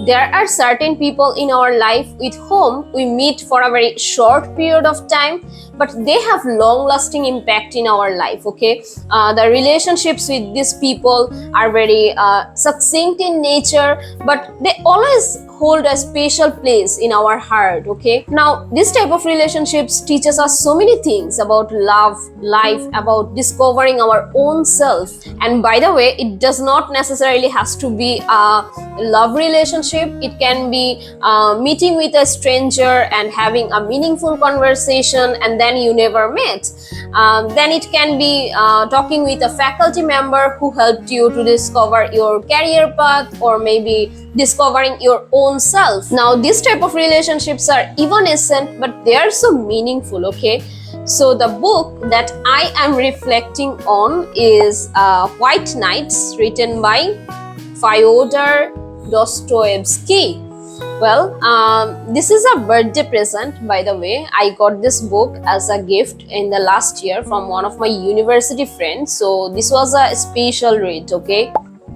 there are certain people in our life with whom we meet for a very short period of time, but they have long lasting impact in our life. Okay, the relationships with these people are very succinct in nature, but they always hold a special place in our heart. Okay, now this type of relationships teaches us so many things about love, life, about discovering our own self. And by the way, it does not necessarily has to be a love relationship. It can be meeting with a stranger and having a meaningful conversation and then you never met. Then it can be talking with a faculty member who helped you to discover your career path, or maybe discovering your own self. Now this type of relationships are evanescent, but they are so meaningful. Okay, so the book that I am reflecting on is White Nights, written by Fyodor Dostoevsky. Well, this is a birthday present, by the way. I got this book as a gift in the last year from one of my university friends, so this was a special read. Okay,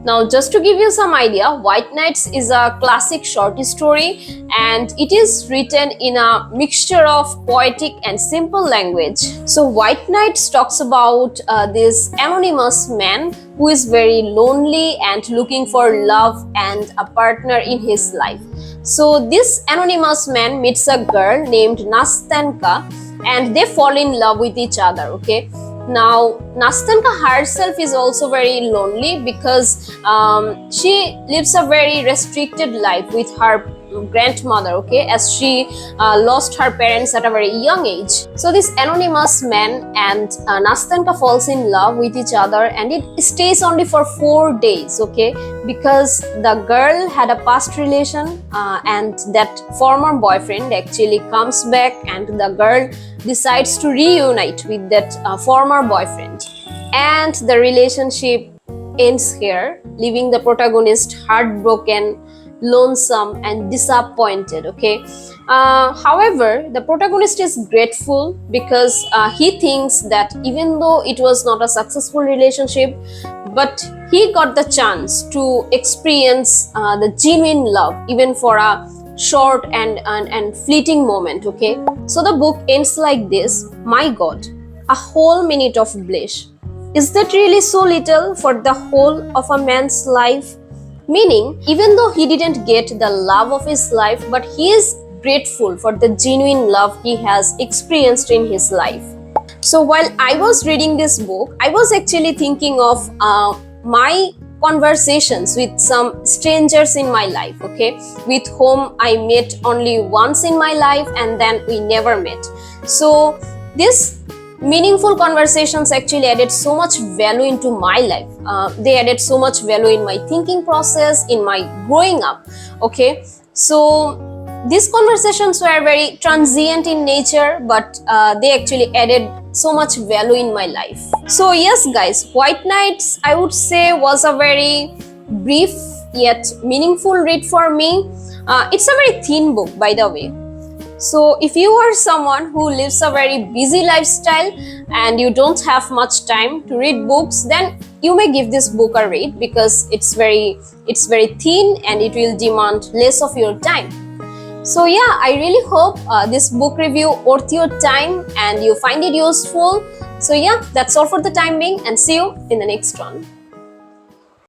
now just to give you some idea, White Nights is a classic short story and it is written in a mixture of poetic and simple language. So White Nights talks about this anonymous man who is very lonely and looking for love and a partner in his life. So this anonymous man meets a girl named Nastenka and they fall in love with each other. Okay, now Nastenka herself is also very lonely because she lives a very restricted life with her grandmother. Okay, as she lost her parents at a very young age. So this anonymous man and Nastenka falls in love with each other, and it stays only for 4 days. Okay, because the girl had a past relation and that former boyfriend actually comes back and the girl decides to reunite with that former boyfriend, and the relationship ends here, leaving the protagonist heartbroken, lonesome and disappointed. Okay, however, the protagonist is grateful because he thinks that even though it was not a successful relationship, but he got the chance to experience the genuine love even for a short and fleeting moment. Okay, so the book ends like this: my God, a whole minute of bliss. Is that really so little for the whole of a man's life? Meaning, even though he didn't get the love of his life, but he is grateful for the genuine love he has experienced in his life. So while I was reading this book, I was actually thinking of my conversations with some strangers in my life, okay, with whom I met only once in my life and then we never met. So this meaningful conversations actually added so much value into my life. They added so much value in my thinking process, in my growing up. Okay, so these conversations were very transient in nature, but they actually added so much value in my life. So yes guys, White Nights, I would say, was a very brief yet meaningful read for me. It's a very thin book, by the way. So if you are someone who lives a very busy lifestyle and you don't have much time to read books, then you may give this book a read because it's very thin and it will demand less of your time. So yeah, I really hope this book review worth your time and you find it useful. So yeah, that's all for the time being, and see you in the next one.